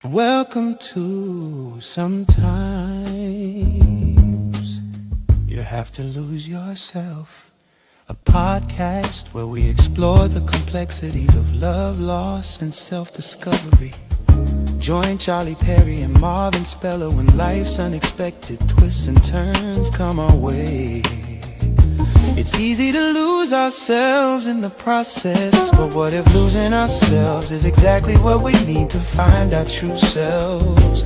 Welcome to Sometimes You Have to Lose Yourself, a podcast where we explore the complexities of love, loss, and self-discovery. Join Charlie Perry and Marvin Speller when life's unexpected twists and turns come our way. It's easy to lose ourselves in the process, but what if losing ourselves is exactly what we need to find our true selves?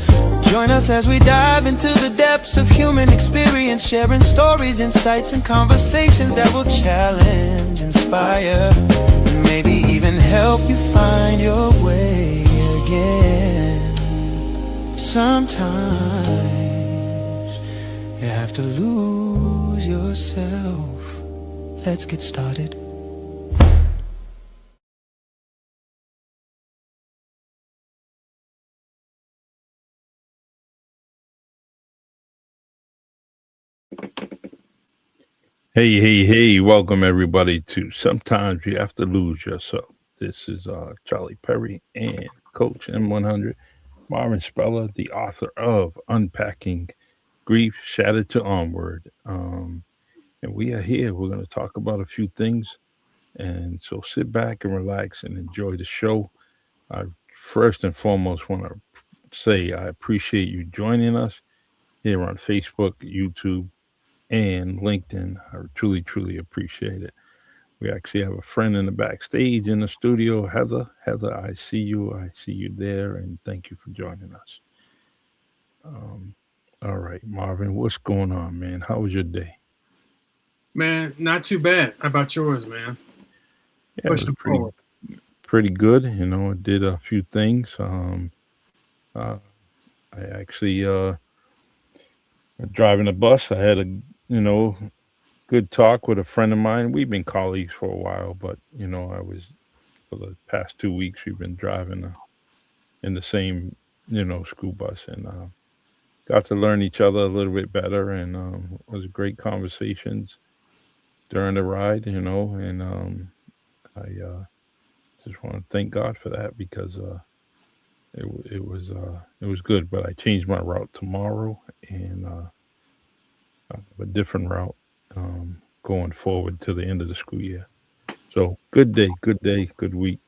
Join us as we dive into the depths of human experience, sharing stories, insights, and conversations that will challenge, inspire, and maybe even help you find your way again. Sometimes you have to lose yourself. Let's get started. Hey, welcome everybody to Sometimes You Have to Lose Yourself. This is Charlie Perry and Coach M100, Marvin Speller, the author of Unpacking Grief Shattered to Onward. And we are here. We're going to talk about a few things. And so sit back and relax and enjoy the show. I first and foremost want to say I appreciate you joining us here on Facebook, YouTube, and LinkedIn. I truly appreciate it. We actually have a friend in the backstage in the studio, Heather. Heather, I see you. I see you there, and thank you for joining us. Um, all right, Marvin, what's going on, man? How was your day? Man, not too bad. How about yours, man? Yeah, it was Pushing forward. pretty good. You know, I did a few things. Uh, I actually driving a bus. I had a good talk with a friend of mine. We've been colleagues for a while, but I was for the past 2 weeks we've been driving in the same school bus and got to learn each other a little bit better and it was great conversations during the ride, and I just want to thank God for that because it was good. But I changed my route tomorrow and I have a different route going forward to the end of the school year. So good day, good week.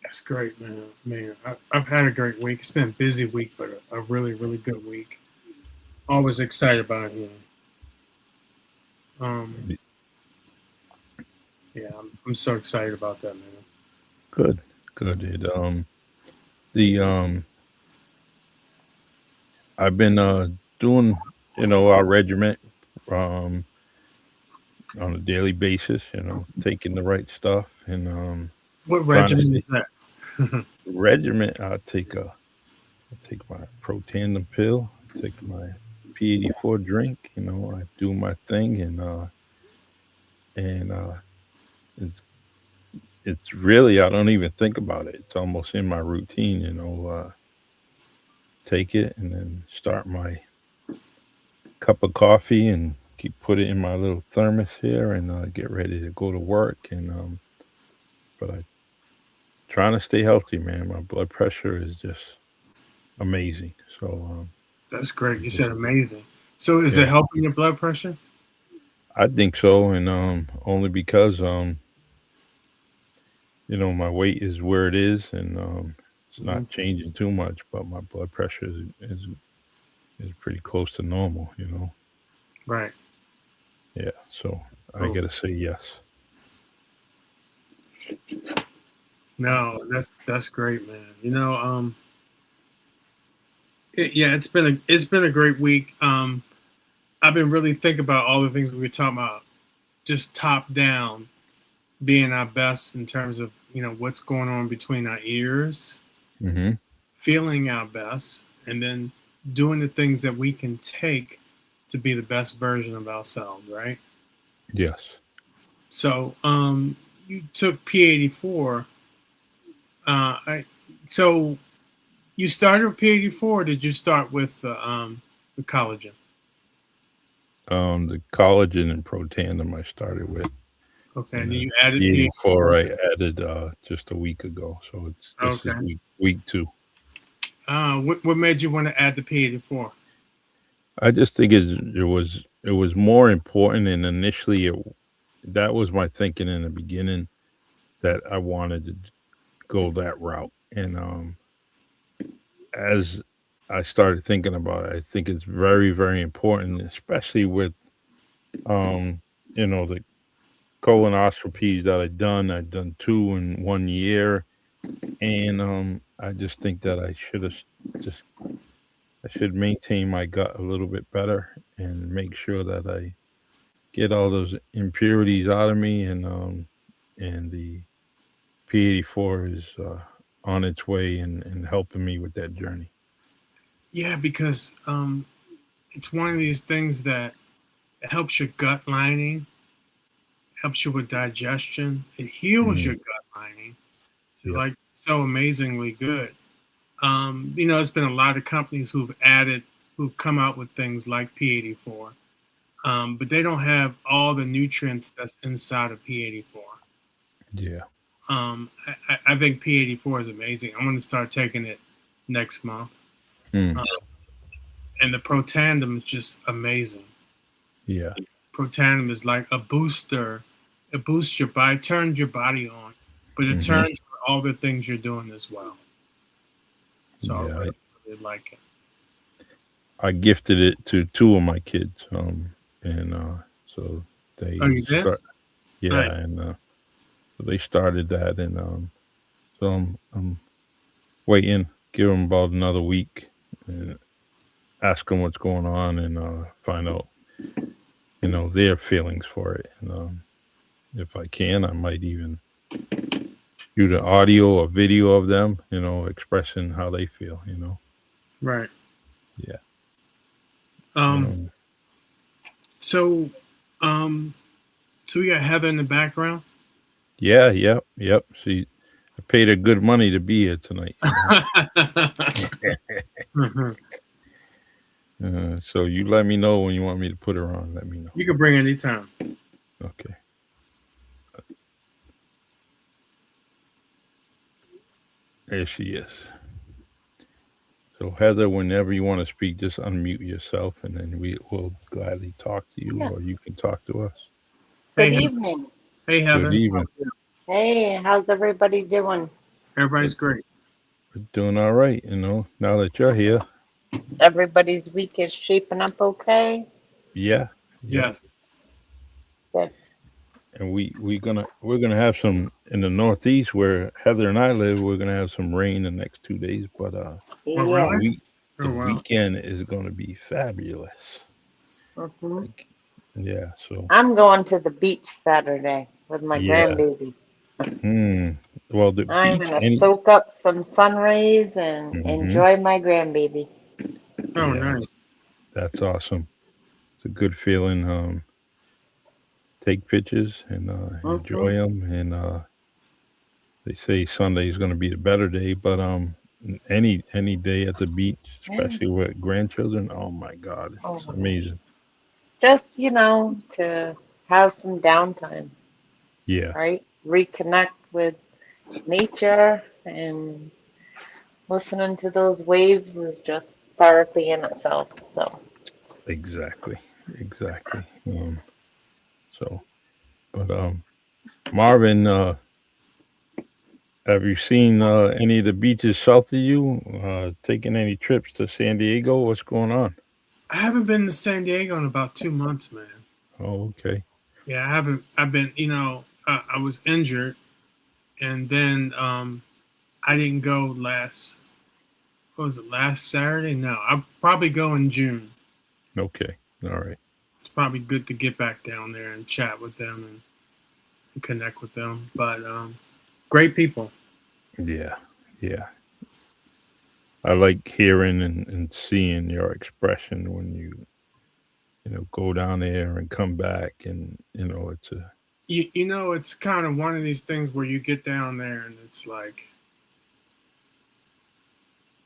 That's great, man. I've had a great week. It's been a busy week, but a really, really good week. Always excited about it. Um, yeah, I'm so excited about that, man. Good, good. The I've been doing our regiment um on a daily basis, taking the right stuff and What trying to regimen stay is that? regiment. I take my protandim pill, I take my P84 drink, I do my thing and it's it's really I don't even think about it. It's almost in my routine, take it and then start my cup of coffee and keep put it in my little thermos here and get ready to go to work and but I trying to stay healthy, man. My blood pressure is just amazing. So That's great. You just said amazing. So is it yeah, helping your blood pressure? I think so, and only because my weight is where it is, and it's Hmm. not changing too much, but my blood pressure is pretty close to normal. Right. Yeah. So I So gotta say yes. no, that's great, man. Yeah, it's been a great week. I've been really thinking about all the things we were talking about, just top down, being our best in terms of what's going on between our ears, Mm-hmm. feeling our best, and then doing the things that we can take to be the best version of ourselves, right? Yes. So you took P84. I so you started with P84. Or did you start with the collagen? The collagen and protandim I started with. Okay, and And then you added the P. 84 I added just a week ago. So this is Okay. week 2. What made you want to add the P84? I just think it was more important, and initially that was my thinking in the beginning, that I wanted to go that route. And as I started thinking about it, I think it's very, very important, especially with um, the colonoscopies that I've done. I've done 2 in 1 year, and I just think that just I should maintain my gut a little bit better and make sure that I get all those impurities out of me, and the P84 is on its way and helping me with that journey. Yeah, because it's one of these things that it helps your gut lining, helps you with digestion, it heals Mm, your gut lining. So yep. like so amazingly good. There's been a lot of companies who've come out with things like P84, but they don't have all the nutrients that's inside of P84. Yeah. I think P84 is amazing. I'm going to start taking it next month. Mm, Um, and the Protandim is just amazing. yeah. Protandim is like a booster. It boosts your body, turns your body on, but it Hmm. turns for all the things you're doing as well. So I Yeah. really, really like it. I gifted it to 2 of my kids, and so Oh, they you did? start. Yeah, Nice. and so they started that, and so I'm waiting. Give them about another week, and ask them what's going on, and find out their feelings for it. And if I can, I might even shoot an audio or video of them, expressing how they feel. Right. Yeah. Um. Um, So, um. So we got Heather in the background. yeah. Yep. Yep. I paid her good money to be here tonight. Mhm. So you let me know when you want me to put her on. Let me know. You can bring anytime. Okay. There she is. So Heather, whenever you want to speak, just unmute yourself, and then we will gladly talk to you, Yeah. or you can talk to us. Hey, Good Heather. evening. Hey, Good Heather. evening. Hey, how's everybody doing? Everybody's We're, great. we're doing all right. Now that you're here. Everybody's week is shaping up okay? Yeah. Yep. Yes. Good. And we're gonna have some in the Northeast where Heather and I live. We're gonna have some rain the next 2 days, but Oh, the Yeah. really? week Oh, the wow. weekend is gonna be fabulous. hmm Like, yeah. So I'm going to the beach Saturday with my yeah. grandbaby. Hmm. Well, the I'm beach. gonna Any. soak up some sun rays and Hmm. enjoy my grandbaby. Oh, Yeah. nice. That's awesome. It's a good feeling. Take pictures and hmm enjoy them. And they say Sunday is going to be the better day, but any day at the beach, Yeah. especially with grandchildren, oh my God, it's Oh, amazing. just, to have some downtime, Yeah, right? Reconnect with nature and listening to those waves is just therapy in itself. So. exactly, exactly. So, but Marvin, have you seen any of the beaches south of you? Taking any trips to San Diego? What's going on? I haven't been to San Diego in about 2 months, man. Oh, okay. Yeah, I haven't. I've been, I was injured, and then I didn't go last. What was it? Last Saturday? No, I'll probably go in June. Okay. All right. It's probably good to get back down there and chat with them and connect with them. But great people. Yeah. Yeah. I like hearing and seeing your expression when you go down there and come back, and it's a. It's kind of one of these things where you get down there and it's like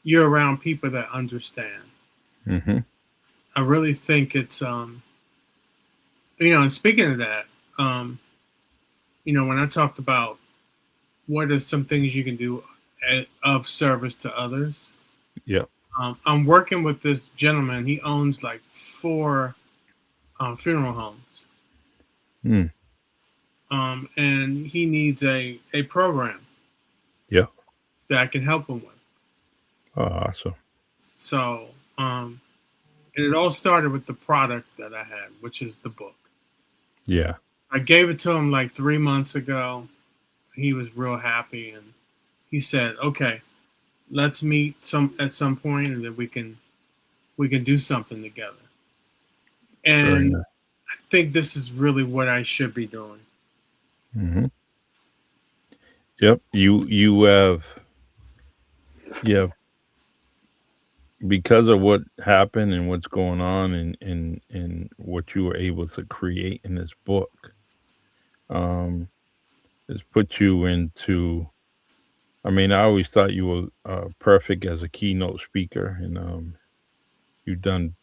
you're around people that understand. Hmm. I really think it's and speaking of that, um when I talked about what are some things you can do of service to others. Yeah. I'm working with this gentleman. He owns like 4 funeral homes, Hmm. and he needs a program Yeah. that I can help him with. Oh, awesome. So, and it all started with the product that I had, which is the book. Yeah. I gave it to him like 3 months ago. He was real happy, and he said, "Okay, let's meet at some point, and then we can do something together." Very And nice. I think this is really what I should be doing. Mm-hmm. Yep. You have, yeah, because of what happened and what's going on and what you were able to create in this book, um, has put you into. I mean, I always thought you were perfect as a keynote speaker, and you've done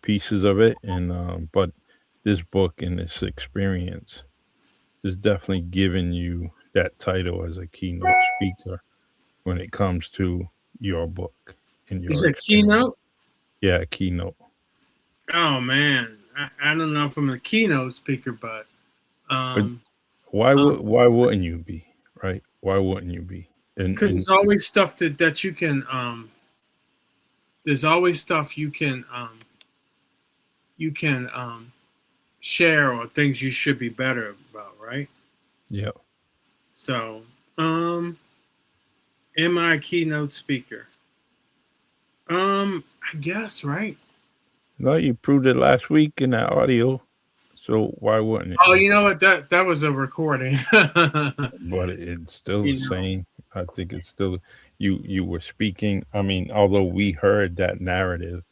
pieces of it, and but this book and this experience is definitely giving you that title as a keynote speaker when it comes to your book and You your said experience. keynote? Yeah, keynote. Oh man, I don't know if I'm a keynote speaker, but But um, why wouldn't you be, right? Why wouldn't you be? because And there's always stuff that you can there's always stuff you can share, or things you should be better about, right? yeah, So, am I a keynote speaker? I guess, right? no, you proved it last week in that audio. So why wouldn't it? Oh, you know what? That was a recording. But it's still the you know, same. I think it's still you were speaking. I mean, although we heard that narrative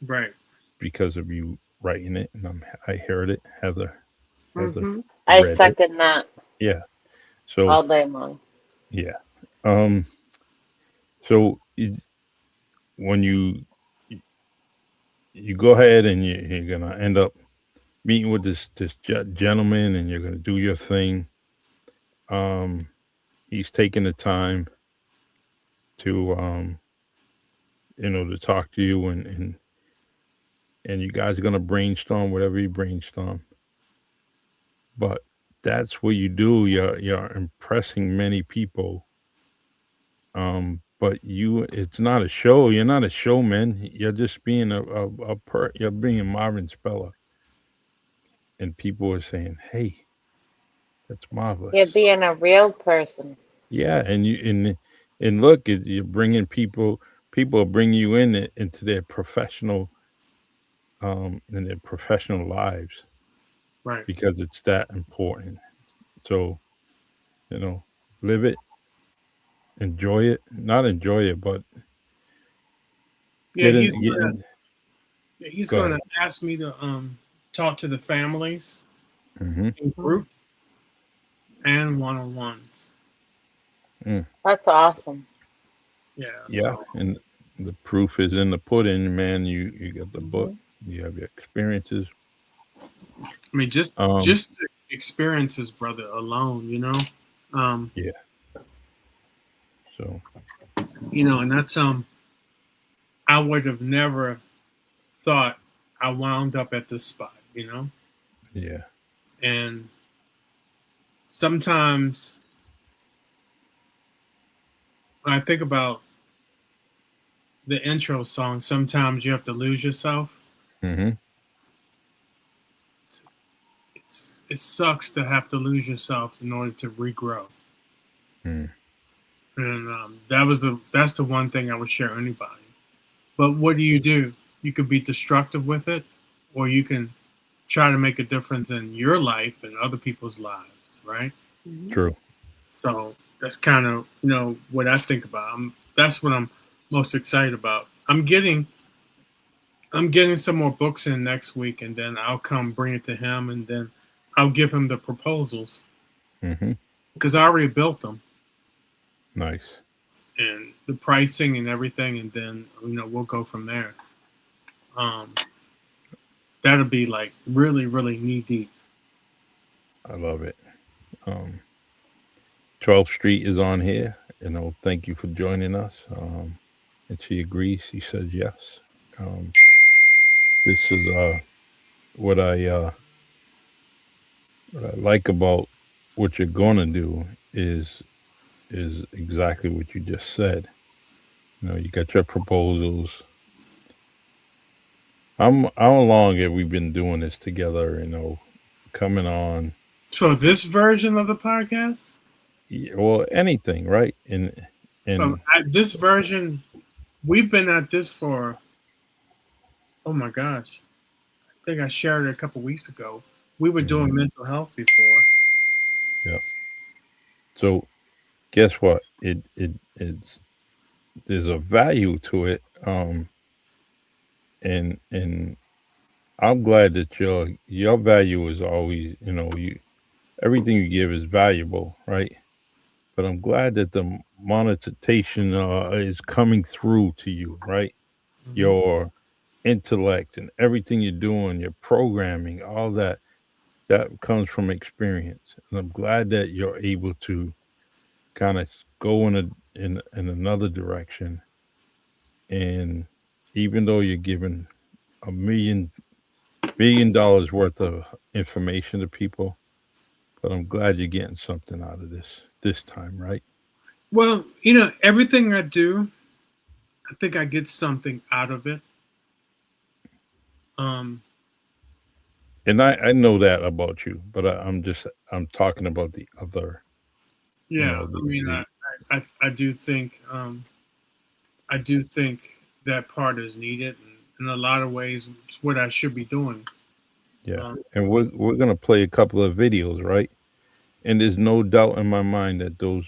right? because of you writing it, and I heard it. Heather I read it. second that Yeah. So all day long. yeah. Um. So when you go ahead and you're gonna end up meeting with this gentleman, and you're gonna do your thing. Um. He's taking the time to to talk to you, and you guys are gonna brainstorm whatever you brainstorm. But that's what you do. You're impressing many people. But it's not a show. You're not a showman. You're just being you're being Marvin Speller, and people are saying, "Hey, that's You're marvelous." being a real person. Yeah, and look, you're bringing people. People are bringing you into their professional in their professional lives Right. because it's that important. So you know, live it, enjoy it, not enjoy it, but Yeah, get in. he's Go ahead. gonna ask me to talk to the families Hmm. in Mhm. groups and one on ones. Mm. That's awesome. Yeah. Yeah, So and the proof is in the pudding, man. You got the book, Mhm. you have your experiences. I mean, just Um, just the experiences, brother, alone. Um, yeah. So and that's I would have never thought I wound up at this spot. yeah. And sometimes when I think about the intro song, sometimes you have to lose yourself. Hmm. It sucks to have to lose yourself in order to regrow. Mm. And that's the one thing I would share anybody. But what do? You could be destructive with it, or you can try to make a difference in your life and other people's lives, right? Mhm. True. So that's kind of what I think about. That's what I'm most excited about. I'm getting some more books in next week, and then I'll come bring it to him, and then I'll give him the proposals Hmm. because I already built them Nice. and the pricing and everything, and then we'll go from there. Um, that'll be like really, really knee deep. I love it. Um, 12th Street is on here. Thank you for joining us. And she agrees. She says yes. Um, this is what I uh, what I like about what you're gonna do is exactly what you just said. You got your proposals. How long have we been doing this together? Coming on, So this version of the podcast, well, anything, right? And this version, we've been at this for, oh my gosh, I think I shared it a couple weeks ago. We were mhm, doing mental health before. yeah. So guess what? It's there's a value to it. And I'm glad that your value is always, you everything you give is valuable, right? But I'm glad that the monetization is coming through to you, right? Hmm. Your intellect and everything you're doing, your programming, all that comes from experience. And I'm glad that you're able to kind of go in another direction. And even though you're giving a $1 million worth of information to people, but I'm glad you're getting something out of this time, right? Well, everything I do, I think I get something out of it. Um, And I know that about you, but I'm talking about the other, yeah, the, I mean, the I do think that part is needed, and in a lot of ways, it's what I should be doing. yeah. Um, And we're gonna play a couple of videos, right? And there's no doubt in my mind that those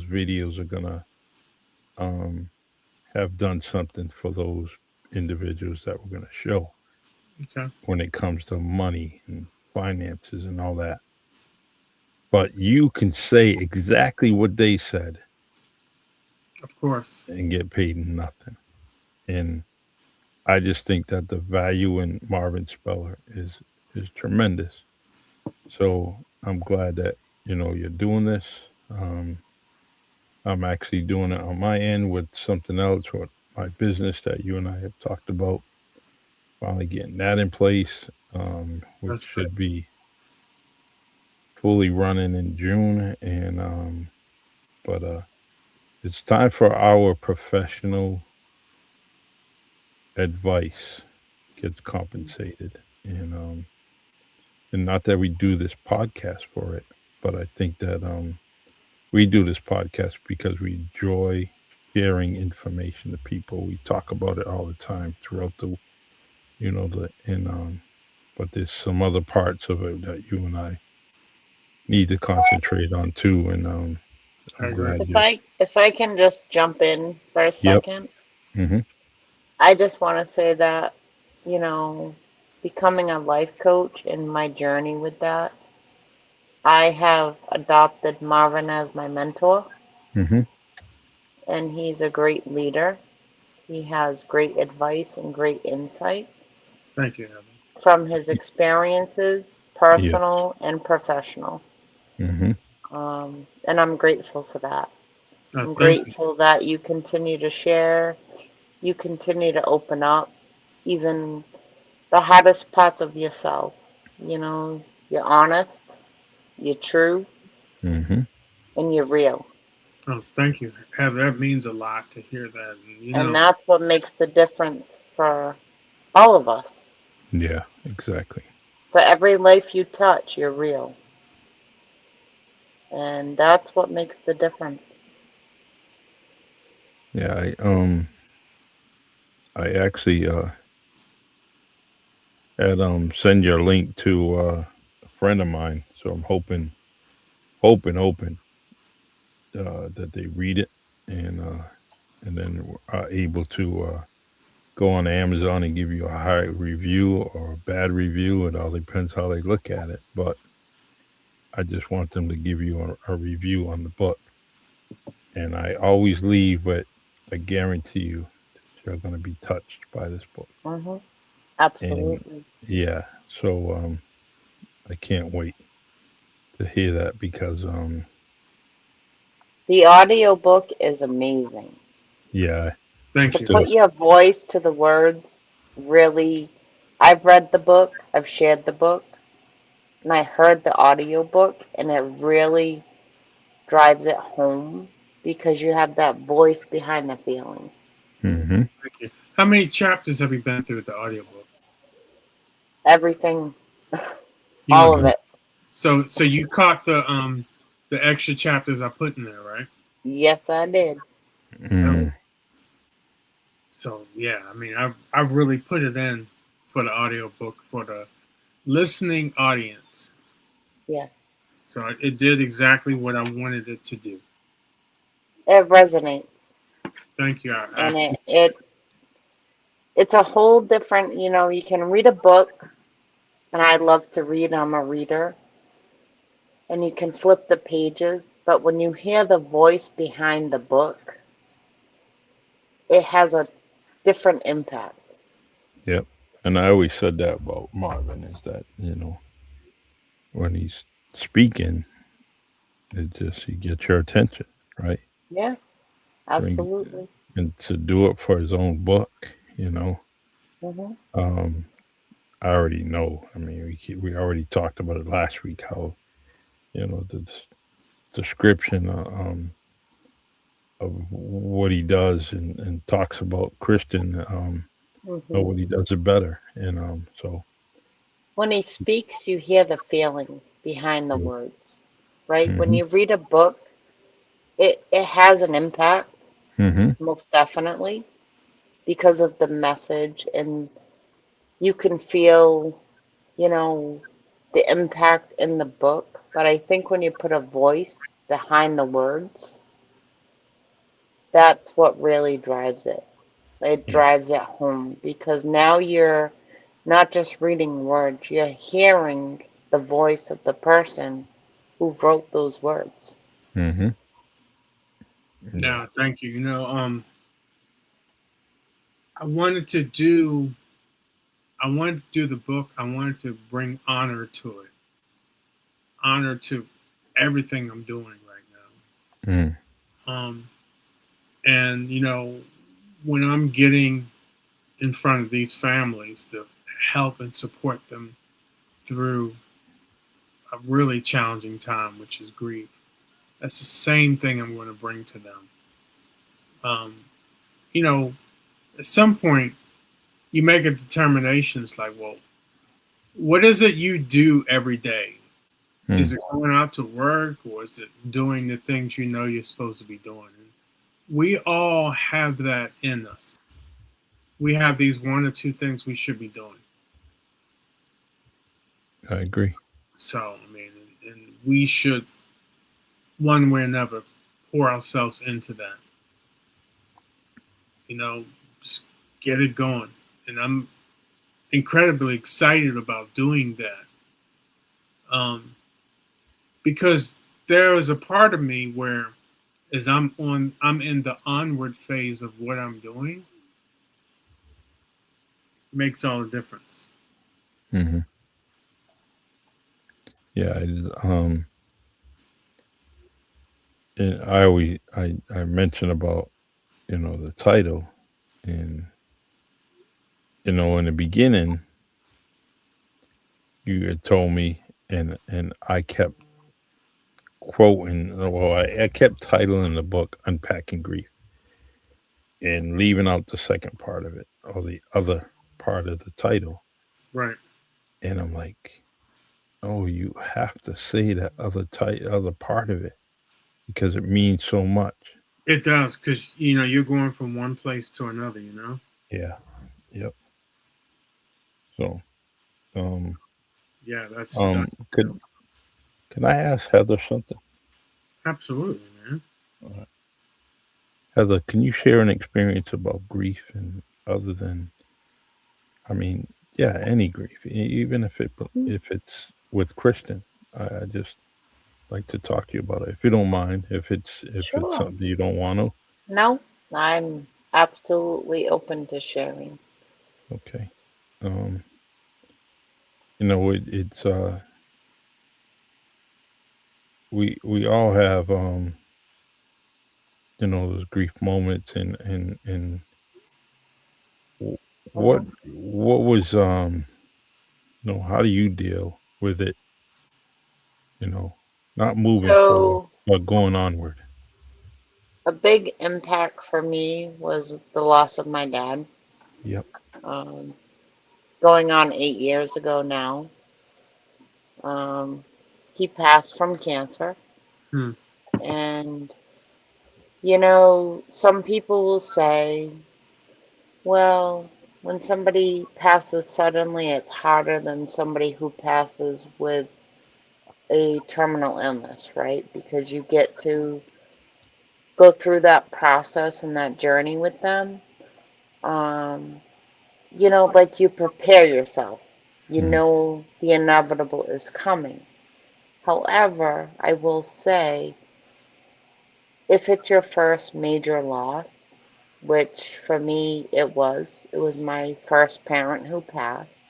videos are gonna um have done something for those individuals that we're gonna show okay, when it comes to money and finances and all that. But you can say exactly what they said of course. and get paid nothing. And I just think that the value in Marvin Speller is tremendous. So I'm glad that you're doing this. Um, I'm actually doing it on my end with something else with my business that you and I have talked about. Finally getting that in place, which That's good. should be fully running in June. And but it's time for our professional advice gets compensated, and not that we do this podcast for it, but I think that we do this podcast because we enjoy sharing information to people. We talk about it all the time throughout the the and but there's some other parts of it that you and I need to concentrate on too. And I I'm agree. glad If you. I can just jump in for a Yep. second, Mm-hmm. I just want to say that, you know, becoming a life coach and my journey with that, I have adopted Marvin as my mentor, Mm-hmm. and he's a great leader. He has great advice and great insight Thank you, Evan. from his experiences, Yeah. personal and professional. Mm-hmm. And I'm grateful for that. I'm Thank you. grateful that you continue to share, you continue to open up, even the hardest parts of yourself. You know, you're honest, you're true, Mm-hmm. and you're real. Thank you, Evan. That means a lot to hear that. And, And that's what makes the difference for all of us. Yeah. Exactly. For every life you touch, you're real. And that's what makes the difference. Yeah. I actually had send your link to a friend of mine, so I'm hoping that they read it and then are able to go on Amazon and give you a high review or a bad review. It all depends how they look at it. But I just want them to give you a review on the book. And I always leave with I guarantee you that you're going to be touched by this book. Hmm. And Absolutely. yeah, so I can't wait. to hear that because The audiobook is amazing. yeah, Thank To you. put your voice to the words, really, I've read the book, I've shared the book, and I heard the audiobook, and it really drives it home because you have that voice behind the feeling. mm-hmm. Thank you. How many chapters have you been through with the audiobook? Everything, You all went of through. it. So you caught the extra chapters I put in there, right? Yes, I did. Okay. Mm. So yeah, I mean, I've really put it in for the audiobook for the listening audience. Yes. So it did exactly what I wanted it to do. It resonates. Thank you. And it's a whole different, you can read a book, and I love to read, I'm a reader, and you can flip the pages, but when you hear the voice behind the book, it has a different impact. Yep. And I always said that about Marvin is that, when he's speaking, it just he gets your attention, right? Yeah, Bring absolutely. and to do it for his own book, Hmm. um, I already know. I mean, we already talked about it last week. How the description of what he does and talks about Christian. Hmm. Nobody does it better, and so When he speaks, you hear the feeling behind the yeah. words, right? When Mm-hmm. you read a book, it has an impact, Mm-hmm. most definitely, because of the message, and you can feel, you know, the impact in the book. But I think when you put a voice behind the words, that's what really drives it. It Yeah. drives it home because now you're not just reading words, you're hearing the voice of the person who wrote those words. Mm-hmm. Yeah. Yeah, thank you. I wanted to do I wanted to do the book. I wanted to bring honor to it, honor to everything I'm doing right Mm. now. And when I'm getting in front of these families to help and support them through a really challenging time, which is grief, that's the same thing I'm going to bring to them. Um, you know, at some point, you make a determination. It's like, well, what is it you do every day? Is Mm. it going out to work, or is it doing the things you know you're supposed to be doing? And we all have that in us. We have these one or two things we should be doing. I agree. So, I mean, and we should, one way or another, pour ourselves into that. You know, just get it going. And I'm incredibly excited about doing that, because there is a part of me where, as I'm in the onward phase of what I'm doing, makes all the difference. Mm-hmm. Yeah. And I always I mention about the title, and in the beginning you had told me, and I kept quoting. Well, I kept titling the book "Unpacking Grief" and leaving out the second part of it, or the other part of the title. Right. And I'm like, oh, you have to say that other part of it because it means so much. It does, because you're going from one place to another. Yeah. Yep. So, um, Yeah, that's the could deal. can I ask Heather something? Absolutely, man. Uh, Heather, can you share an experience about grief and other than, I mean, yeah, any grief, even if it's with Kristen? I just like to talk to you about it, if you don't mind. If it's Sure. something you don't want to, No, I'm absolutely open to sharing. okay. Um, it's we all have those grief moments, and what Mhm. was how do you deal with it, you know not moving forward So, but going onward? a big impact for me was the loss of my dad. Yep. Um, Going on 8 years ago now. Um, he passed from cancer. Hmm. And, some people will say, well, when somebody passes suddenly, it's harder than somebody who passes with a terminal illness, right? Because you get to go through that process and that journey with them. Um, like you prepare yourself. You Mm, know the inevitable is coming. However, I will say, if it's your first major loss, which for me it was my first parent who passed.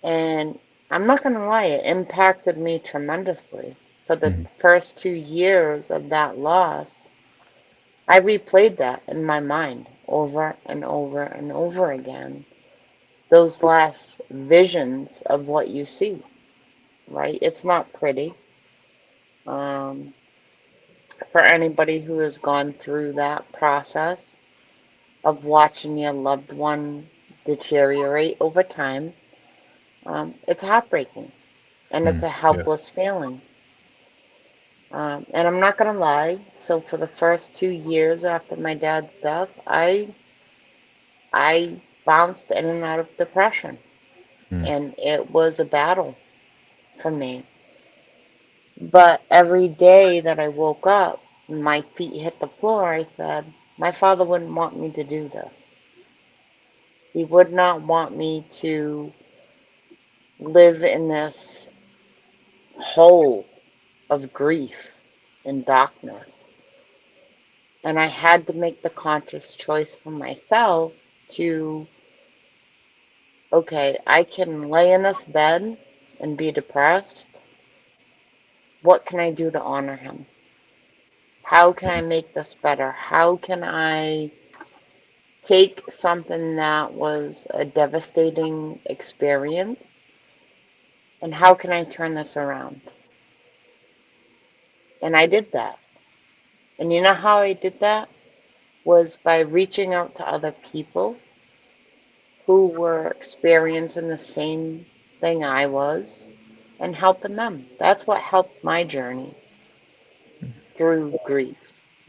And I'm not going to lie, it impacted me tremendously. For the mm, first 2 years of that loss, I replayed that in my mind over and over and over again. Those last visions of what you see, right? It's not pretty. Um, for anybody who has gone through that process of watching your loved one deteriorate over time, it's heartbreaking and it's mm, a yeah. helpless feeling. And I'm not gonna lie. So for the first 2 years after my dad's death, I bounced in and out of depression, Mm, and it was a battle for me. But every day that I woke up, my feet hit the floor. I said, my father wouldn't want me to do this. He would not want me to live in this hole of grief and darkness. And I had to make the conscious choice for myself to, okay, I can lay in this bed and be depressed. What can I do to honor him? How can I make this better? How can I take something that was a devastating experience and how can I turn this around? And I did that. And you know how I did that? Was by reaching out to other people who were experiencing the same thing I was and helping them. That's what helped my journey through grief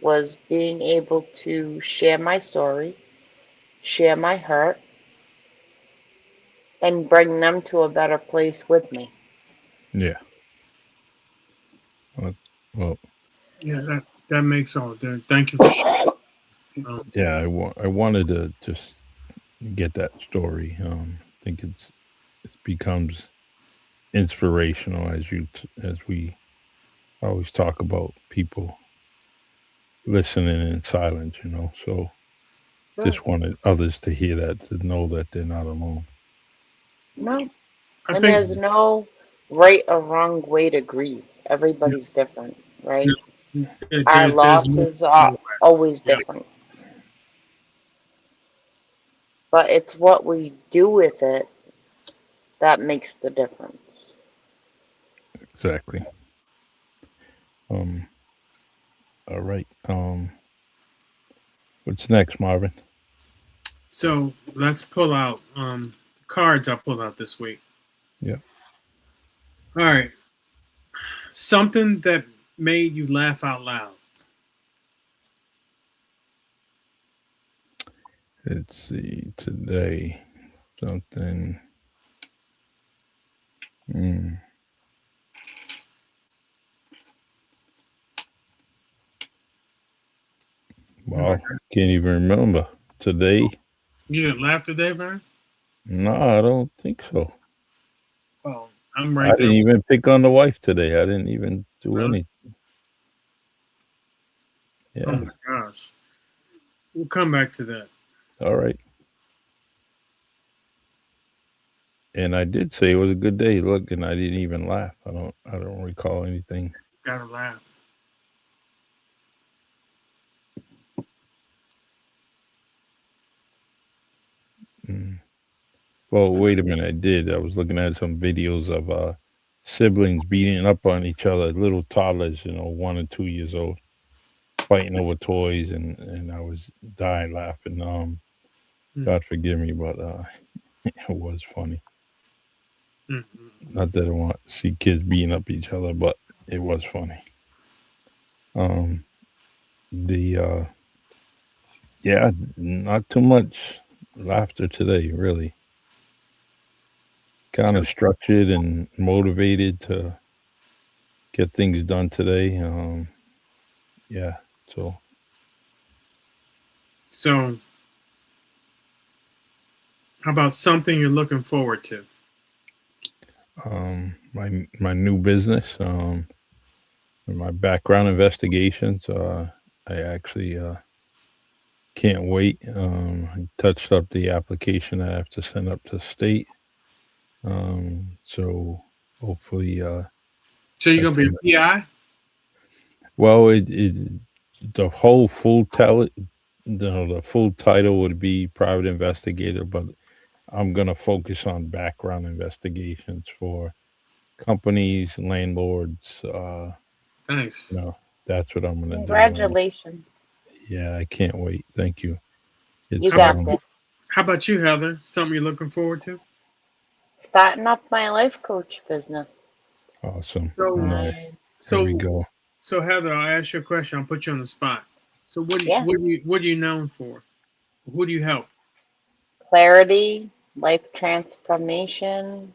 was being able to share my story, share my hurt, and bring them to a better place with me. yeah. Well, well, Yeah, that makes all. Thank you for sharing. yeah. I wanted to just get that story. I think it becomes inspirational as we always talk about people listening in silence. So Right. just wanted others to hear that, to know that they're not alone. No. I And think there's no right or wrong way to grieve. yeah, Everybody's different, right? Our there's no. losses are always Yeah, different. But it's what we do with it that makes the difference. Exactly. Um. All right. What's next, Marvin? so let's pull out cards I pulled out this week. Yeah. All right, something that made you laugh out loud. Let's see. Today, something. Mm, Anybody? wow. Can't even remember. Today? You didn't laugh today, man? No, I don't think so. Oh, I'm I right there. didn't even pick on the wife today. I didn't even do Really? any. Oh Yeah. my gosh. We'll come back to that. All right. And I did say it was a good day. Look, and I didn't even laugh. I don't recall anything. Gotta laugh. Mm. Well, wait a minute. I did. I was looking at some videos of siblings beating up on each other, little toddlers, 1 and 2 years old, fighting over toys, and I was dying laughing. Mm, God forgive me, but it was funny. mm, mm. Not that I want to see kids beating up each other, but it was funny. Um, the Yeah, not too much laughter today. Really, kind of structured and motivated to get things done today. Yeah. So, So, how about something you're looking forward to? my new business, my background investigations. I actually can't wait. I touched up the application I have to send up to state. So hopefully, So you're that's gonna in. be a PI? Well, the whole the full title would be private investigator, but I'm gonna focus on background investigations for companies, landlords. Nice. That's what I'm gonna do. Congratulations. Yeah, I can't wait. Thank you. You It's How got about this. how about you, Heather? Something you're looking forward to? Starting up my life coach business. awesome. So, Nice. I, There we so, go. so Heather, I'll ask you a question. I'll put you on the spot. So, yeah, what are you known for? Who do you help? clarity, life transformation,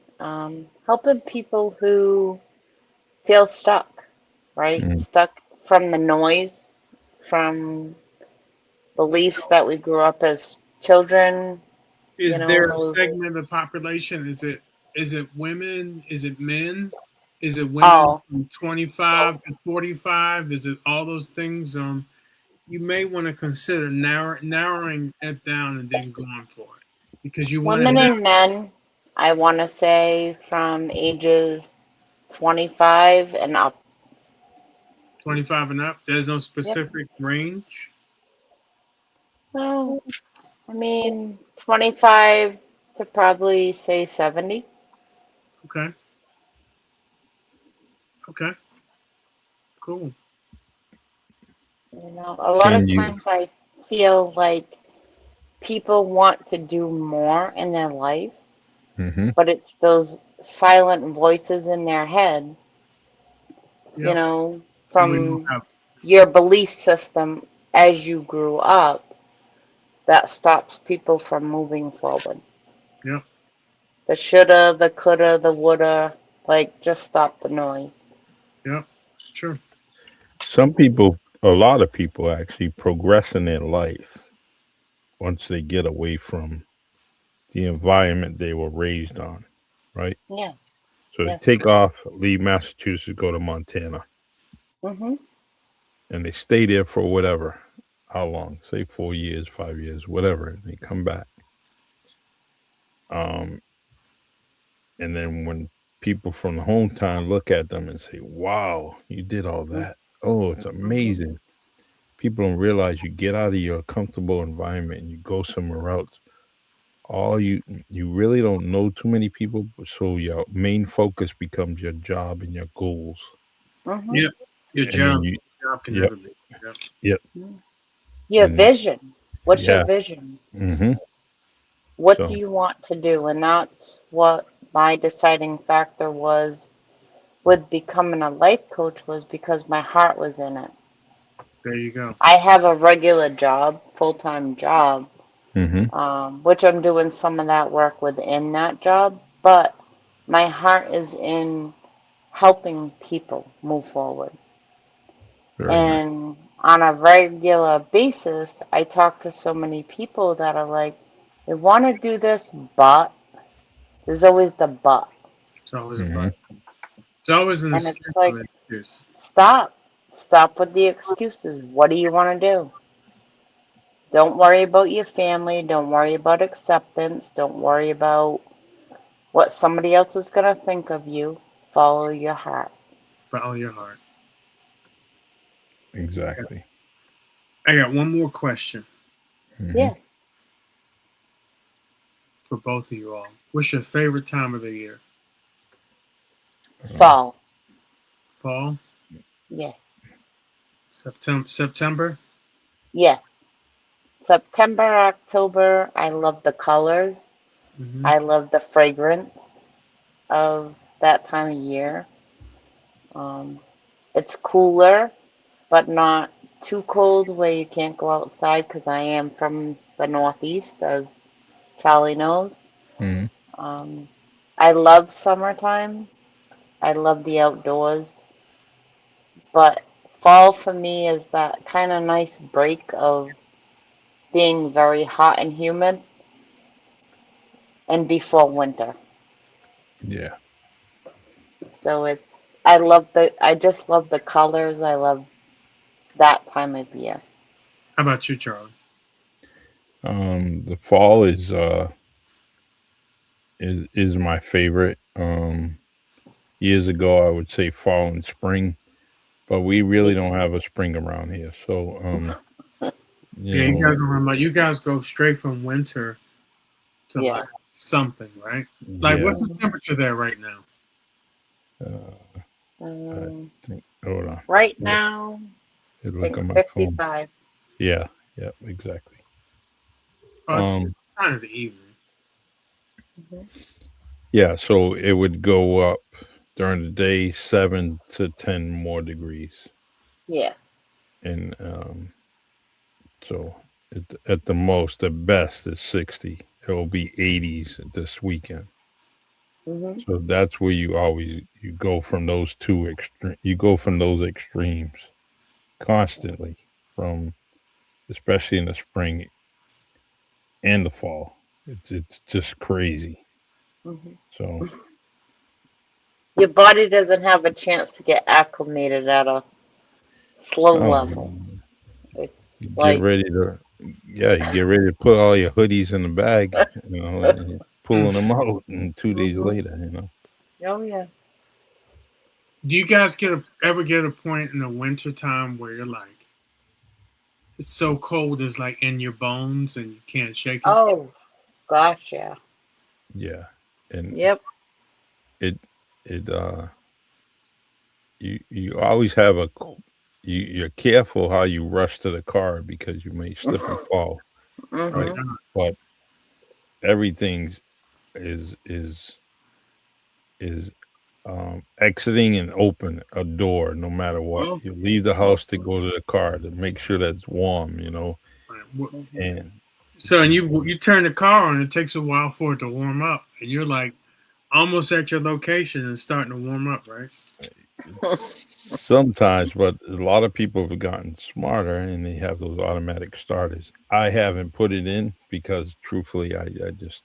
helping people who feel stuck, right? Mm. Stuck from the noise, from beliefs that we grew up as children, Is there a those segment of the population? Is it women? Is it men? Is it women all. from 25 to 45? Is it all those things? You may want to consider narrowing it down and then going for it because you want to Women have and men, I want to say from ages 25 and up. 25 and up. There's no Yep. specific range. Well, I mean, 25 to probably say 70. Okay. Okay. Cool. A lot Can of you? times I feel like people want to do more in their life, Hmm. but it's those silent voices in their head, you Yep. know, And we don't from have. your belief system as you grew up that stops people from moving forward. Yep. The shoulda, the coulda, the woulda, like just stop the noise. Yep. It's true. A lot of people actually progress in their life once they get away from the environment they were raised on, right? Yes, So they yes. take off, leave Massachusetts, go to Montana, Mm-hmm. and they stay there for whatever, how long? Say 4 years, 5 years, whatever. And they come back, um, and then when people from the hometown look at them and say, "Wow, you did all that! Oh, it's Mm-hmm. amazing." People don't realize you get out of your comfortable environment and you go somewhere else. All you really don't know too many people, so your main focus becomes your job and your goals, Mm-hmm. Yep. Your and then job. you, Your job can yep, never be. Yep. yep, Your and then vision. What's your yeah, vision? hmm What do so you want to do? And that's what my deciding factor was with becoming a life coach was because my heart was in it. There you go. I have a regular job, full-time job, hmm which I'm doing some of that work within that job, but my heart is in helping people move forward. very nice. And on a regular basis, I talk to so many people that are like, they want to do this, but there's always the but. It's always a Hmm. but. It's always an And excuse it's like, for an excuse. stop. Stop with the excuses. What do you want to do? Don't worry about your family. Don't worry about acceptance. Don't worry about What somebody else is going to think of you, follow your heart. Follow your heart. Exactly. I got one more question Hmm. Yes. for both of you all. What's your favorite time of the year? Fall. Fall? Yes. September? Yes. September, October, I love the colors. Hmm. I love the fragrance of that time of year. Um, it's cooler, but not too cold where you can't go outside because I am from the Northeast, as Charlie knows. Hmm. Um, I love summertime. I love the outdoors, but fall for me is that kind of nice break of being very hot and humid and before winter. Yeah. So I just love the colors. I love that time of year. How about you, Charlie? The fall is my favorite. Years ago, I would say fall and spring, but we really Me don't too. have a spring around here. So, you Yeah, you know, guys are remote. You guys go straight from winter to Yeah. like something, right? Like, yeah. what's the Mhm. temperature there right now? Uh, I Um, think. Hold on. right Look, now, I look think on my phone. 55. Yeah. Yeah. Exactly. Oh, it's Um. kind of the evening. Mhm. Yeah. So it would go up during the day 7 to 10 more degrees, Yeah. and so at the most, the best is 60. It will be 80s this weekend. Hmm. So that's where you go from those you go from those extremes constantly from especially in the spring and the fall. It's just crazy. Hmm. So Your body doesn't have a chance to get acclimated at a slow oh, level. It's you get like, ready to yeah, you get ready to put all your hoodies in the bag, and you're Mm. pulling them out, and 2 days hmm, later. oh yeah. Do you guys ever get a point in the winter time where you're like, it's so cold, it's like in your bones and you can't shake it? Oh gosh, yeah. Yeah, and Yep. it it you always have you're careful how you rush to the car because you may slip and fall, Oh, right? Hmm. God. But everything's is is is exiting and open a door no matter what. Hmm. You leave the house to go to the car to make sure that's warm, Right. Hmm. and So, and you turn the car on, it takes a while for it to warm up, and you're like almost at your location and starting to warm up, right? sometimes, but a lot of people have gotten smarter and they have those automatic starters. I haven't put it in because truthfully, I just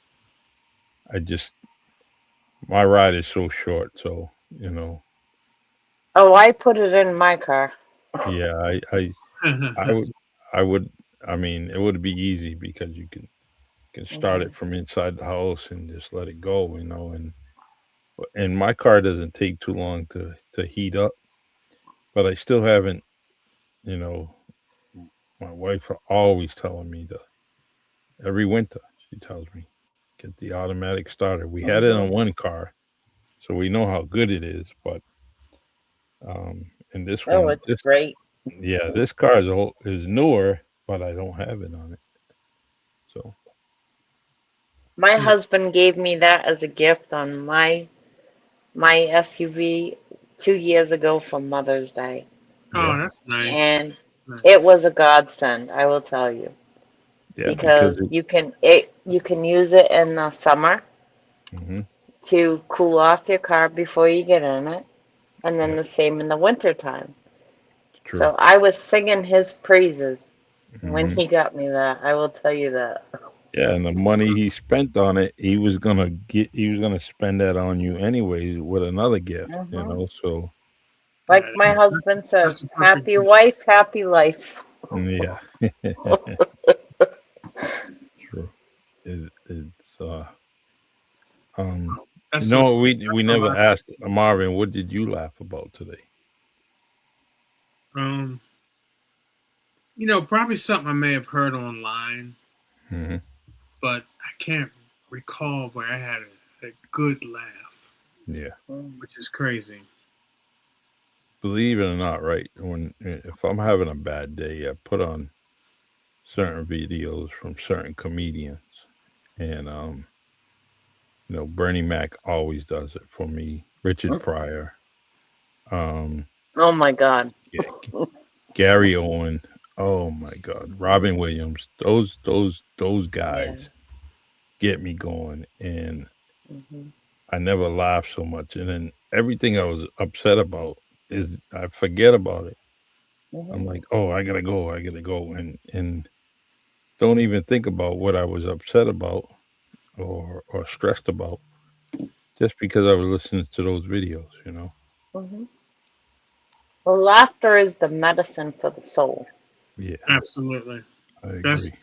my ride is so short, so Oh, I put it in my car. yeah, I would, I would, I mean, it would be easy because you can start Hmm. it from inside the house and just let it go, and my car doesn't take too long to heat up, but I still haven't, you know, my wife are always telling me to every winter. She tells me get the automatic starter. We had it Hmm. on one car, so we know how good it is, but and this Oh, one, it's great. yeah, this car is newer, but I don't have it on it. So, My Yeah. husband gave me that as a gift on my SUV 2 years ago for Mother's Day, Oh, yeah, that's nice. and it Nice. was a godsend, I will tell you, yeah, because because you can use it in the summer hmm to cool off your car before you get in it, and then yeah, the same in the winter time. it's true. So I was singing his praises when Hmm he got me that. I will tell you that. Yeah, and the money he spent on it, he was gonna spend that on you anyways with another gift. Hmm. So Yeah, Like my husband that's says, a perfect happy gift. wife, happy life. yeah, true. It's um That's No, we that's what never I asked Marvin. What did you laugh about today? um probably something I may have heard online, Hmm. but I can't recall where I had a good laugh, Yeah, which is crazy. believe it or not, right? When if I'm having a bad day, I put on certain videos from certain comedians, and Bernie Mac always does it for me. Richard Pryor, um, Oh my God. G- Gary Owen. Oh my God, Robin Williams. Those Yeah. guys get me going, and Hmm. I never laugh so much. And then everything I was upset about is I forget about it. Hmm. I'm like, oh, I gotta go, and don't even think about what I was upset about or stressed about just because I was listening to those videos. Hmm. Well, laughter is the medicine for the soul. Yeah, Absolutely. I That's agree.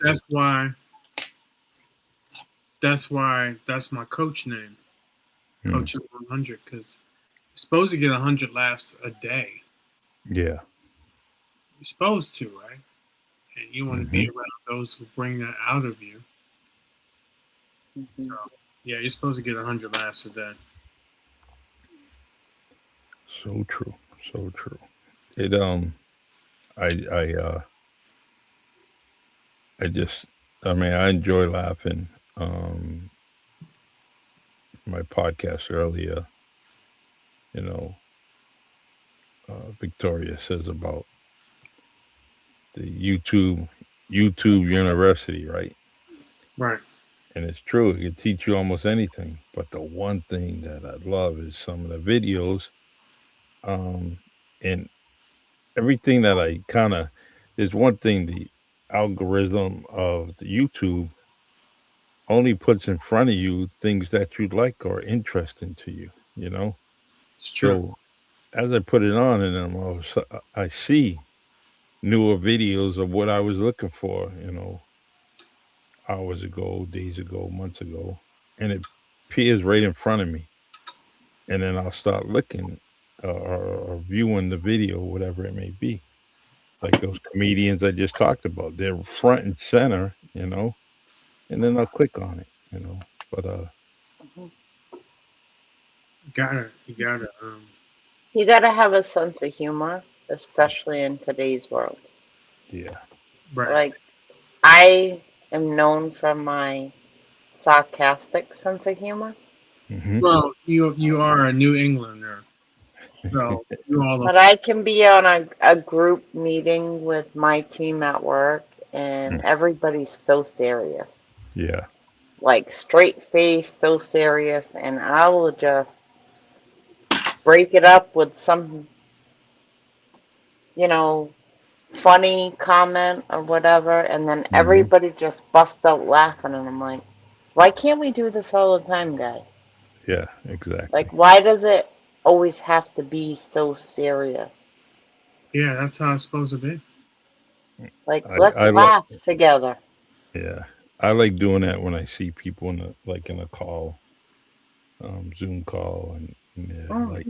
that's why that's my coach name, Mm, Coach 100, because you're supposed to get 100 laughs a day. yeah. You're supposed to, right? And you want to Hmm. be around those who bring that out of you. So Hmm. yeah, you're supposed to get 100 laughs a day. So true. So true. It. I I just. I mean, I enjoy laughing. Um, my podcast earlier. You know, Victoria says about the YouTube University, right? Right. And it's true. It can teach you almost anything. But the one thing that I love is some of the videos, um, and everything that I kind of. There's one thing the algorithm of the YouTube only puts in front of you things that you like or interesting to you. It's true. So as I put it on, and then I see newer videos of what I was looking for, hours ago, days ago, months ago, and it appears right in front of me. And then I'll start looking or viewing the video, whatever it may be. Like those comedians I just talked about, they're front and center, and then I'll click on it. But Hmm. You gotta. You gotta have a sense of humor, especially in today's world. yeah. Right. Like, I am known for my sarcastic sense of humor, Hmm. Well, you are a New Englander, so you all but I can be on a group meeting with my team at work and everybody's so serious. Yeah. Like, straight face, so serious, and I will just break it up with some, you know, funny comment or whatever, and then Hmm. everybody just busts out laughing, and I'm like, why can't we do this all the time, guys? Yeah. Exactly. Like, why does it always have to be so serious? Yeah, that's how it's supposed to be. Like, I let's I like laugh together. yeah. I like doing that when I see people in a call, Zoom call, and they're Mm, like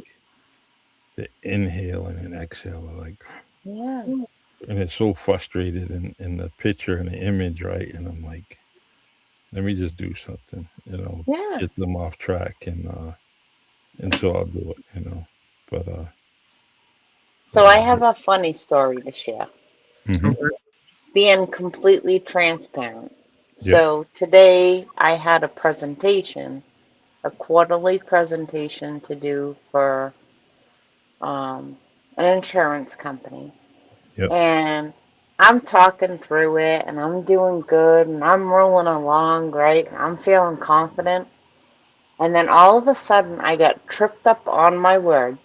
the inhale and an exhale, are like, yeah, and it's so frustrated in the picture and the image, right? And I'm like, let me just do something, yeah. get them off track, and so I'll do it. But So I yeah. have a funny story to share, Hmm. Okay. being completely transparent. Yep. So today I had a presentation, a quarterly presentation to do for um, an insurance company. Yep. And I'm talking through it and I'm doing good and I'm rolling along, right? And I'm feeling confident. And then all of a sudden, I got tripped up on my words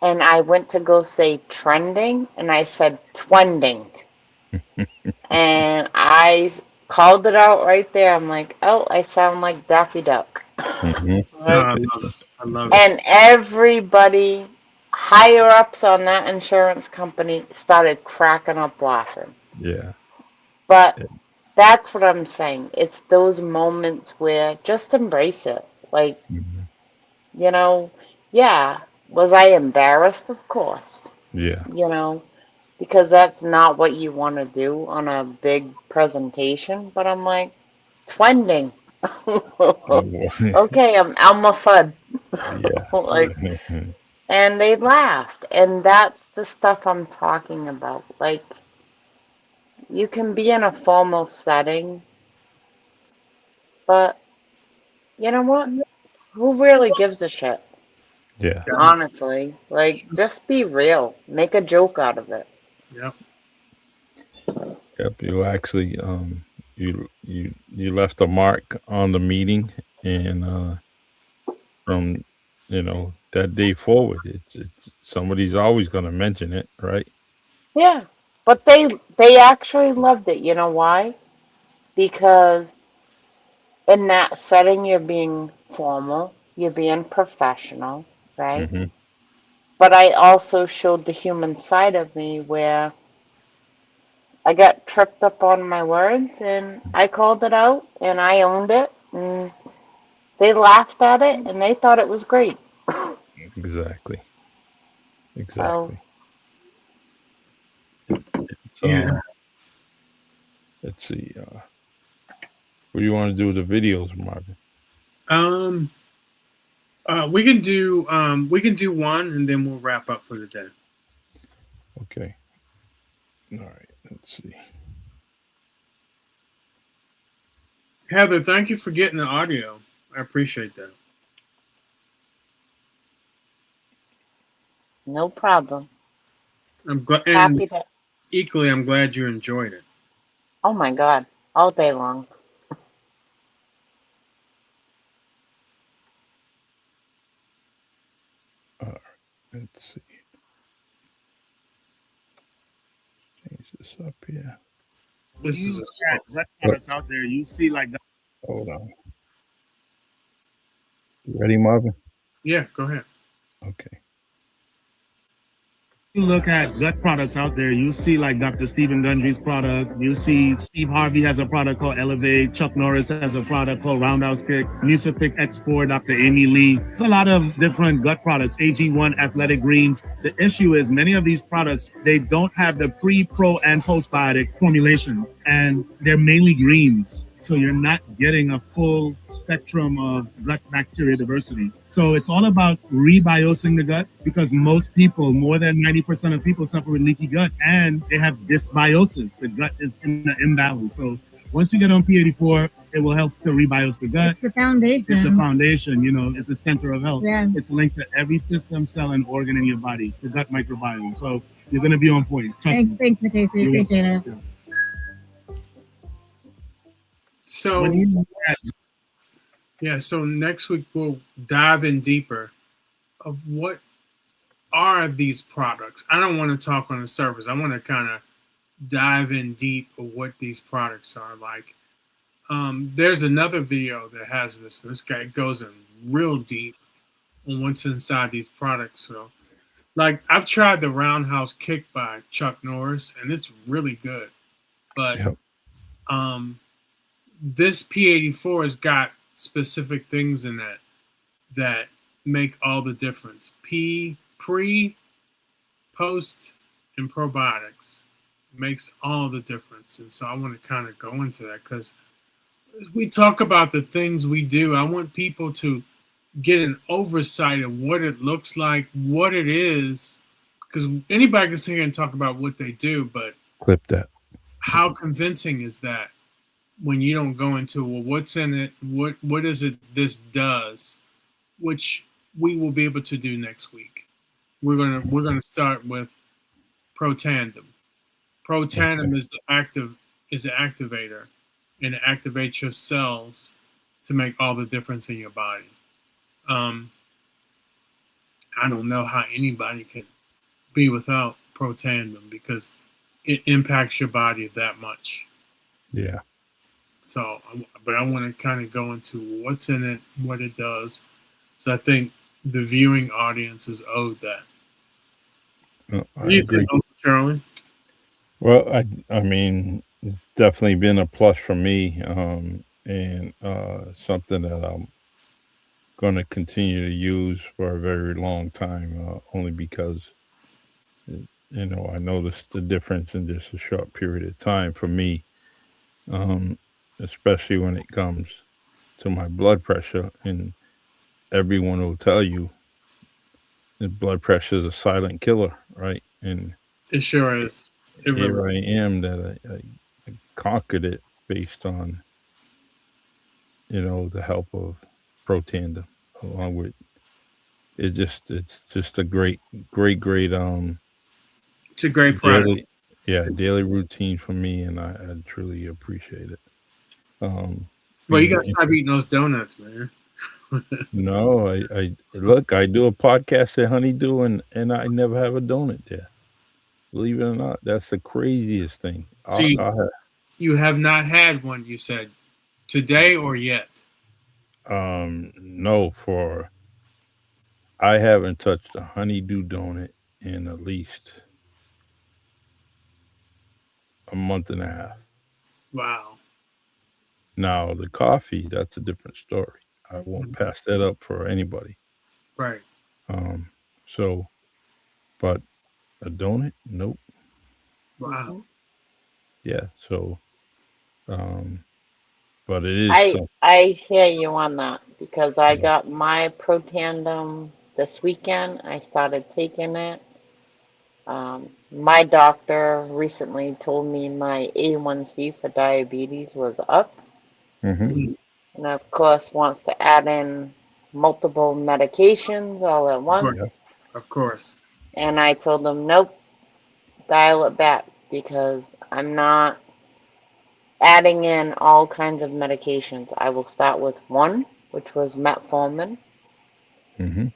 and I went to go say trending and I said twending. And I called it out right there. I'm like, oh, I sound like Daffy Duck. Hmm. No, Right? I love it. I love it. And everybody higher ups on that insurance company started cracking up laughing. Yeah. But that's what I'm saying. It's those moments where just embrace it. Like, Mhm. you know, yeah, was I embarrassed? Of course, Yeah. you know, because that's not what you want to do on a big presentation. But I'm like, funding. Okay, I'm a fud. Yeah. Like, and they laughed, and that's the stuff I'm talking about. Like, you can be in a formal setting, but you know what? Who really gives a shit? Yeah. Honestly, like, just be real. Make a joke out of it. Yep. Yep. You actually you left a mark on the meeting, and from that day forward, it's somebody's always going to mention it, right? Yeah, but they actually loved it. You know why? Because in that setting, you're being formal, you're being professional, right? Hmm. But I also showed the human side of me where I got tripped up on my words and I called it out and I owned it and they laughed at it and they thought it was great. Exactly. So, Exactly. It's Yeah. let's see. What do you want to do with the videos, Marvin? Um. We can do one, and then we'll wrap up for the day. Okay. All right. Let's see. Heather, thank you for getting the audio. I appreciate that. no problem. I'm glad, and Happy to, equally, I'm glad you enjoyed it. oh my God, all day long. All right. Let's see. Change this up here. When This you is look a at what What? products out there, you see like Hold on. You ready, Marvin? yeah. Go ahead. Okay. you look at gut products out there, you see like Dr. Stephen Gundry's product. You see Steve Harvey has a product called Elevate. Chuck Norris has a product called Roundhouse Kick. Mucific X4, Dr. Amy Lee. It's a lot of different gut products. AG1 Athletic Greens. The issue is many of these products, they don't have the pre, pro, and postbiotic formulation, and they're mainly greens. So you're not getting a full spectrum of gut bacteria diversity. So it's all about rebiosing the gut, because most people, more than 90% of people, suffer with leaky gut and they have dysbiosis. The gut is in an imbalance. So once you get on P84, it will help to rebiose the gut. It's the foundation. It's the foundation, it's the center of health. Yeah. It's linked to every system, cell, and organ in your body, the gut microbiome. So you're going to be on point. Trust me. Thanks, Mackenzie. Appreciate it. Yeah. So When you look at yeah. So next week we'll dive in deeper of what are these products. I don't want to talk on the surface. I want to kind of dive in deep of what these products are like. There's another video that has this. This guy goes in real deep on what's inside these products. So, like, I've tried the Roundhouse Kick by Chuck Norris, and it's really good. But Yep. This P84 has got specific things in it that make all the difference. Pre, post, and probiotics makes all the difference. And so I want to kind of go into that because we talk about the things we do. I want people to get an oversight of what it looks like, what it is, because anybody can sit here and talk about what they do, but Clip that. how convincing is that when you don't go into, well, what's in it, what is it this does, which we will be able to do next week. We're gonna start with Protandem. Protandem is the activator, and it activates your cells to make all the difference in your body. I don't know how anybody can be without Protandem because it impacts your body that much. Yeah. So, but I want to kind of go into what's in it, what it does. So I think the viewing audience is owed that. I What do you agree. think, Charlie? Well, I mean, it's definitely been a plus for me, and something that going to continue to use for a very long time, only because I noticed the difference in just a short period of time for me, um, especially when it comes to my blood pressure. And everyone will tell you that blood pressure is a silent killer, right? And It sure is. It really. here I am that I conquered it based on the help of Protanda, along with it's just a great It's a great product. daily daily routine for me, and I truly appreciate it. Well, you Being gotta stop eating those donuts, man. No, I look, I do a podcast at Honeydew, and I never have a donut there. Believe it or not, that's the craziest thing. So you have not had one, you said, today or yet? No, for I haven't touched a Honeydew donut in at least a month and a half. Wow. Now the coffee, that's a different story. I won't Mhm. pass that up for anybody. Right. Um, so, but a donut, nope. Wow. Yeah, so, um, but it is I hear you on that because I something. got my Protandim this weekend. I started taking it. My doctor recently told me my A1C for diabetes was up, Hmm. Mhm. and of course wants to add in multiple medications all at Of course. Yeah, once. Of course. And I told him, nope, dial it back because I'm not adding in all kinds of medications. I will start with one, which was metformin. hmm,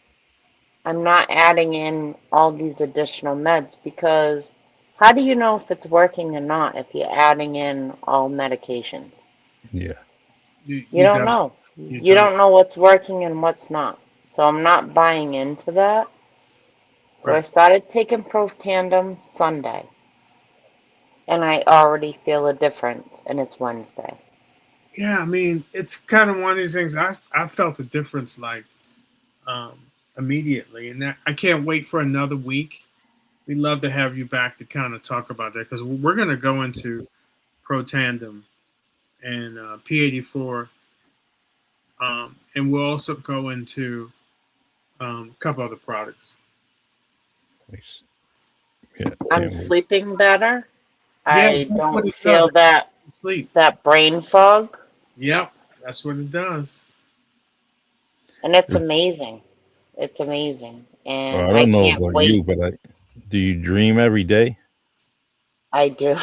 I'm not adding in all these additional meds because how do you know if it's working or not if you're adding in all medications? yeah, You You you don't don't know. you You don't. don't know what's working and what's not. So I'm not buying into that. So I Right. started taking Protandim Sunday, and I already feel a difference, and it's Wednesday. Yeah, I mean, it's kind of one of these things. I felt a difference like um, immediately, and that, I can't wait for another week. We'd love to have you back to kind of talk about that because we're going to go into Pro Tandem and P84, and we'll also go into a couple other products. nice. Yeah, I'm can't wait. sleeping better. Yeah, I that's what don't it does. feel It that makes you sleep. brain fog, Yep, that's what it does. and it's It, amazing. It's amazing, well, and I I don't know can't about wait. you, but do you dream every day? I do.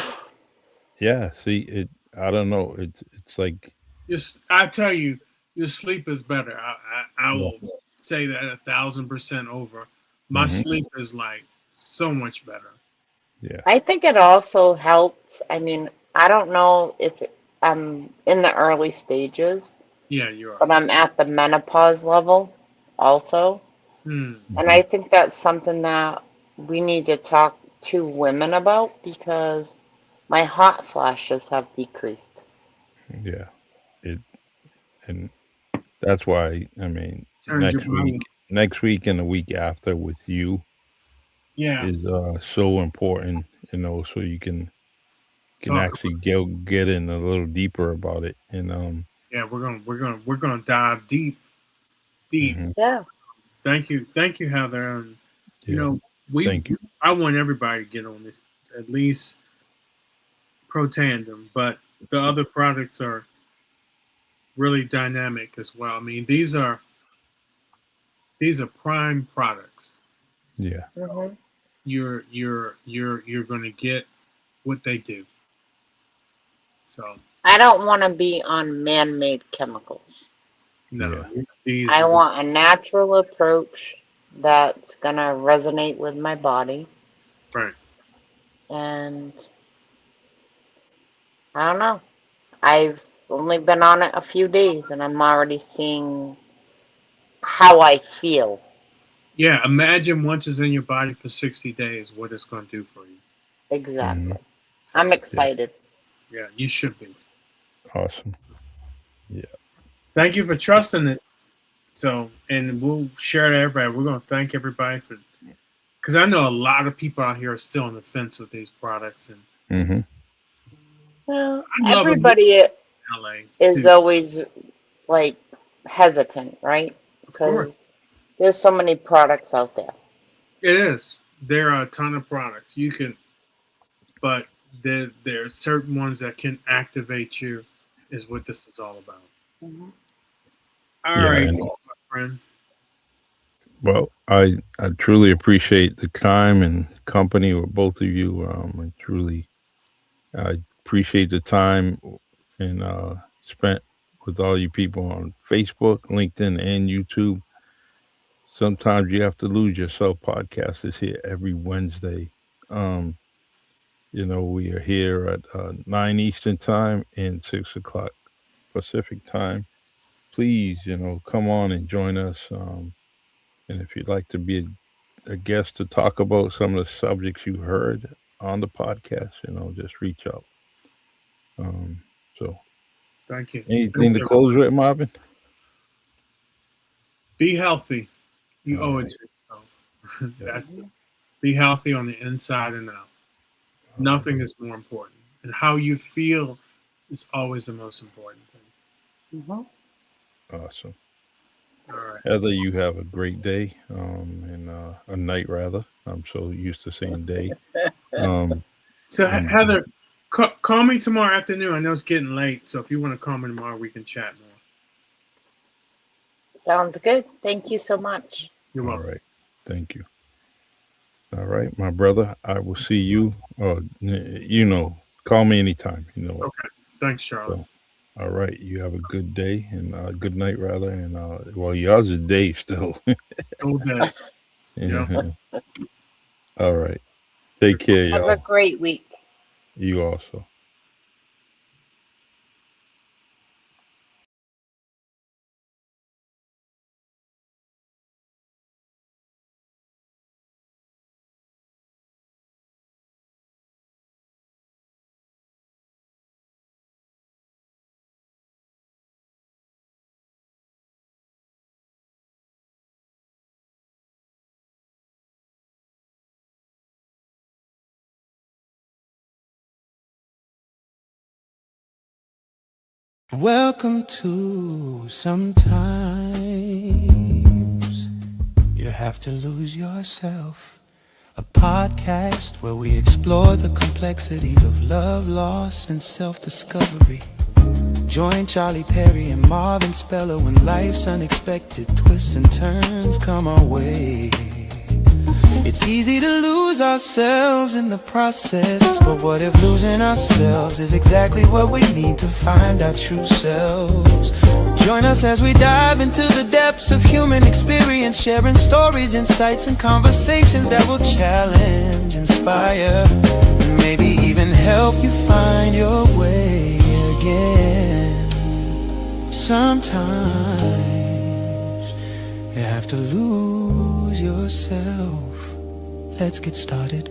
Yeah. See, I don't know. It's like, I tell you, your sleep is better. I yeah. will say that 1,000% over. My Hmm. sleep is like so much better. Yeah. I think it also helps. I mean, I don't know if I'm in the early stages, Yeah, you are. but I'm at the menopause level also. Hmm. And Hmm. I think that's something that we need to talk to women about because my hot flashes have decreased. Yeah. It and that's why I mean Turns your body. next week and the week after with you Yeah. is so important, so you can Talk actually about. get in a little deeper about it. And Yeah, we're gonna dive deep, deep. mhm, Yeah. Thank you, Heather. And you yeah, know, we thank you. I want everybody to get on this at least Pro Tandem, but the other products are really dynamic as well. I mean, these are prime products. Yeah. So Hmm. you're going to get what they do. So I don't want to be on man made chemicals. no, Yeah. these I want a natural approach that's going to resonate with my body. right. And I don't know. I've only been on it a few days and I'm already seeing how I feel. Yeah, imagine once it's in your body for 60 days, what it's going to do for you. Hmm. Exactly. I'm So Yeah. excited. yeah, you should be. Awesome. Yeah. Thank you for trusting it. So, and we'll share to everybody. We're going to thank everybody for, because I know a lot of people out here are still on the fence with these products, and Mm-hmm. Well, I love them everybody in LA is too. always like hesitant, right? Of course, Because there's so many products out there. it is. There are a ton of products you can, but there are certain ones that can activate you. Is what this is all about. Hmm. All Yeah, right, and my friend. well, I truly appreciate the time and company with both of you. I appreciate the time and spent with all you people on Facebook, LinkedIn, and YouTube. Sometimes you have to lose yourself. Podcast is here every Wednesday. Um, we are here at 9 Eastern time and 6 o'clock Pacific time. Please, come on and join us. And if you'd like to be a guest to talk about some of the subjects you heard on the podcast, just reach out. So, Thank you. anything to close with, Marvin? Be healthy. You All owe it right. to yourself. Yeah. That's it. Be healthy on the inside and out. Nothing is more important, and how you feel is always the most important thing. Hmm. Awesome. All right. Heather, you have a great day, and a night rather. I'm so used to saying day. So and Heather, call me tomorrow afternoon. I know it's getting late, so if you want to call me tomorrow, we can chat more. Sounds good. Thank you so much. You're all welcome. right, thank you. All right, my brother, I will see you. Call me anytime. You know what? Okay. Thanks, Charlotte. So, all right, you have a good day and good night rather. And well, yours is day still. All day. Yeah. All right, take care, Have a y'all. great week. You also. Welcome to Sometimes You Have to Lose Yourself, a podcast where we explore the complexities of love, loss, and self-discovery. Join Charlie Perry and Marvin Speller when life's unexpected twists and turns come our way. It's easy to lose ourselves in the process, but what if losing ourselves is exactly what we need to find our true selves? Join us as we dive into the depths of human experience, sharing stories, insights, and conversations that will challenge, inspire, and maybe even help you find your way again. Sometimes you have to lose yourself. Let's get started.